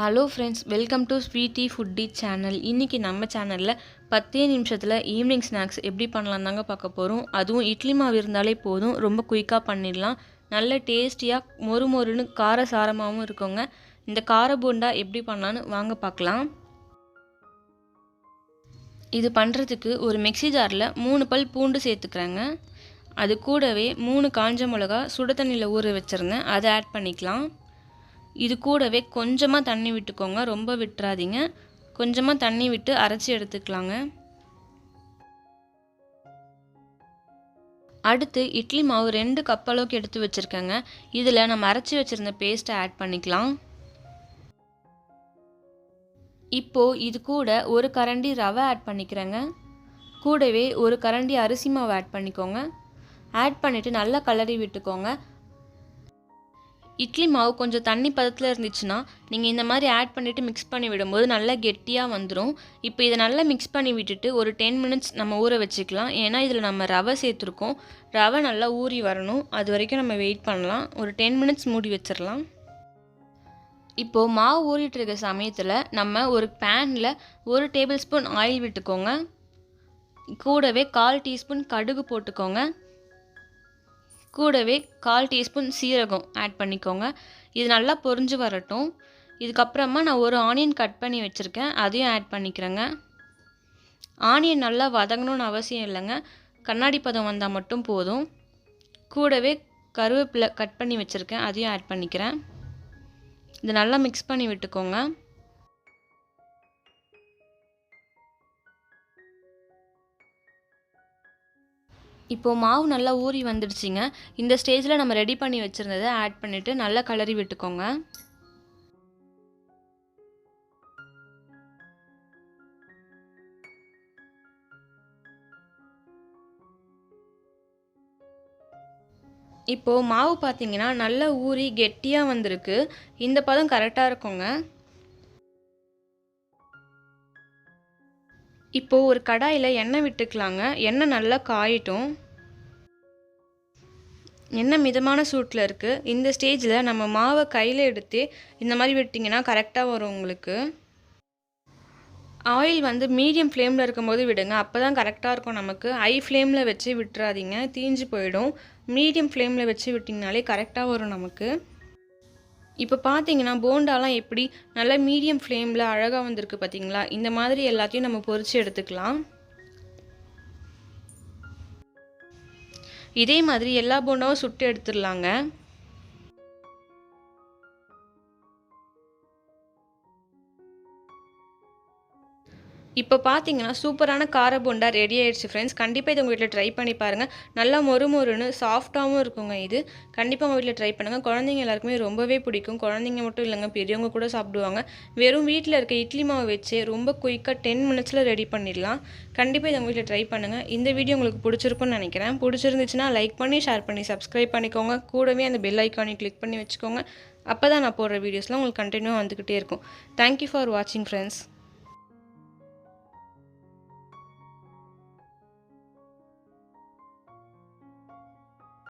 Hello friends, welcome to sweety footy channel. இன்றைக்கி நம்ம சேனலில் 10 நிமிஷத்தில் ஈவினிங் ஸ்நாக்ஸ் எப்படி பண்ணலாம் தாங்க பார்க்க போகிறோம். அதுவும் இட்லி மாவு இருந்தாலே போதும், ரொம்ப குயிக்காக பண்ணிடலாம். நல்ல டேஸ்டியாக மொறுமொறுன்னு காரசாரமாகவும் இருக்குங்க. இந்த கார போண்டா எப்படி பண்ணலான்னு வாங்க பார்க்கலாம். இது பண்ணுறதுக்கு ஒரு மிக்ஸி ஜாரில் 3 பல் பூண்டு சேர்த்துக்கிறேங்க. அது கூடவே 3 காஞ்ச மிளகா சுடு தண்ணியில் ஊற வச்சுருந்தேன், அதை ஆட் பண்ணிக்கலாம். இது கூடவே கொஞ்சமாக தண்ணி விட்டுக்கோங்க, ரொம்ப விட்டுறாதீங்க. கொஞ்சமாக தண்ணி விட்டு அரைச்சி எடுத்துக்கலாங்க. அடுத்து இட்லி மாவு 2 கப் அளவுக்கு எடுத்து வச்சுருக்கேங்க. இதில் நம்ம அரைச்சி வச்சுருந்த பேஸ்ட்டை ஆட் பண்ணிக்கலாம். இப்போது இது கூட ஒரு கரண்டி ரவை ஆட் பண்ணிக்கிறேங்க. கூடவே ஒரு கரண்டி அரிசி மாவு ஆட் பண்ணிக்கோங்க. ஆட் பண்ணிவிட்டு நல்லா கலரி விட்டுக்கோங்க. இட்லி மாவு கொஞ்சம் தண்ணி பதத்தில் இருந்துச்சுன்னா நீங்கள் இந்த மாதிரி ஆட் பண்ணிவிட்டு மிக்ஸ் பண்ணி விடும்போது நல்லா கெட்டியாக வந்துடும். இப்போ இதை நல்லா மிக்ஸ் பண்ணி விட்டுட்டு ஒரு 10 மினிட்ஸ் நம்ம ஊற வச்சுக்கலாம். ஏன்னா இதில் நம்ம ரவை சேர்த்துருக்கோம், ரவை நல்லா ஊறி வரணும். அது வரைக்கும் நம்ம வெயிட் பண்ணலாம். ஒரு 10 மினிட்ஸ் மூடி வச்சிடலாம். இப்போது மாவு ஊறிட்டு இருக்க சமயத்தில் நம்ம ஒரு பேனில் 1 டேபிள் ஸ்பூன் ஆயில் விட்டுக்கோங்க. கூடவே 1/4 டீஸ்பூன் கடுகு போட்டுக்கோங்க. கூடவே 1/4 டீஸ்பூன் சீரகம் ஆட் பண்ணிக்கோங்க. இது நல்லா பொரிஞ்சு வரட்டும். இதுக்கப்புறமா நான் ஒரு ஆனியன் கட் பண்ணி வச்சுருக்கேன், அதையும் ஆட் பண்ணிக்கிறேங்க. ஆனியன் நல்லா வதங்கணும்னு அவசியம் இல்லைங்க, கண்ணாடி பதம் வந்தால் மட்டும் போதும். கூடவே கருவேப்பிலை கட் பண்ணி வச்சுருக்கேன், அதையும் ஆட் பண்ணிக்கிறேன். இது நல்லா மிக்ஸ் பண்ணி விட்டுக்கோங்க. இப்போது மாவு நல்லா ஊறி வந்துடுச்சிங்க. இந்த ஸ்டேஜில் நம்ம ரெடி பண்ணி வச்சுருந்ததை ஆட் பண்ணிவிட்டு நல்லா கலரி விட்டுக்கோங்க. இப்போது மாவு பார்த்தீங்கன்னா நல்லா ஊறி கெட்டியாக வந்திருக்கு. இந்த பதம் கரெக்டாக இருக்குங்க. இப்போது ஒரு கடாயில் எண்ணெய் விட்டுக்கலாங்க. எண்ணெய் நல்லா காயட்டும். எண்ணெய் மிதமான சூட்டில் இருக்குது. இந்த ஸ்டேஜில் நம்ம மாவை கையில் எடுத்து இந்த மாதிரி விட்டிங்கன்னா கரெக்டாக வரும் உங்களுக்கு. ஆயில் வந்து மீடியம் ஃப்ளேமில் இருக்கும்போது விடுங்க, அப்போ தான் கரெக்டாக இருக்கும் நமக்கு. ஹை ஃப்ளேமில் வச்சு விட்டுறாதீங்க, தீஞ்சு போயிடும். மீடியம் ஃப்ளேமில் வச்சு விட்டிங்கனாலே கரெக்டாக வரும் நமக்கு. இப்போ பார்த்தீங்கன்னா போண்டாலாம் எப்படி நல்லா மீடியம் ஃப்ளேமில் அழகாக வந்திருக்கு பார்த்தீங்களா. இந்த மாதிரி எல்லாத்தையும் நம்ம பொரித்து எடுத்துக்கலாம். இதே மாதிரி எல்லா போண்டாவும் சுட்டு எடுத்துடலாங்க. இப்போ பார்த்தீங்கன்னா சூப்பரான கார போண்டா ரெடி ஆகிடுச்சு ஃப்ரெண்ட்ஸ். கண்டிப்பாக இது உங்கள் வீட்டில் ட்ரை பண்ணி பாருங்கள். நல்லா மொறுமொறுன்னு சாஃப்டாகவும் இருக்குங்க. இது கண்டிப்பாக உங்கள் வீட்டில் ட்ரை பண்ணுங்கள். குழந்தைங்க எல்லாருக்குமே ரொம்பவே பிடிக்கும். குழந்தைங்க மட்டும் இல்லைங்க, பெரியவங்க கூட சாப்பிடுவாங்க. வெறும் வீட்டில் இருக்க இட்லி மாவு வச்சு ரொம்ப குயிக்காக 10 மினிட்ஸில் ரெடி பண்ணிடலாம். கண்டிப்பாக இது உங்கள் வீட்டில் ட்ரை பண்ணுங்கள். இந்த வீடியோ உங்களுக்கு பிடிச்சிருக்குன்னு நினைக்கிறேன். பிடிச்சிருந்துச்சுன்னா லைக் பண்ணி, ஷேர் பண்ணி, சப்ஸ்கிரைப் பண்ணிக்கோங்க. கூடவே அந்த பெல் ஐக்கானை கிளிக் பண்ணி வச்சுக்கோங்க. அப்போ தான் நான் போடுற வீடியோஸ்லாம் உங்களுக்கு கண்டினியூவாக வந்துக்கிட்டே இருக்கும். தேங்க்யூ ஃபார் வாட்சிங் ஃப்ரெண்ட்ஸ்.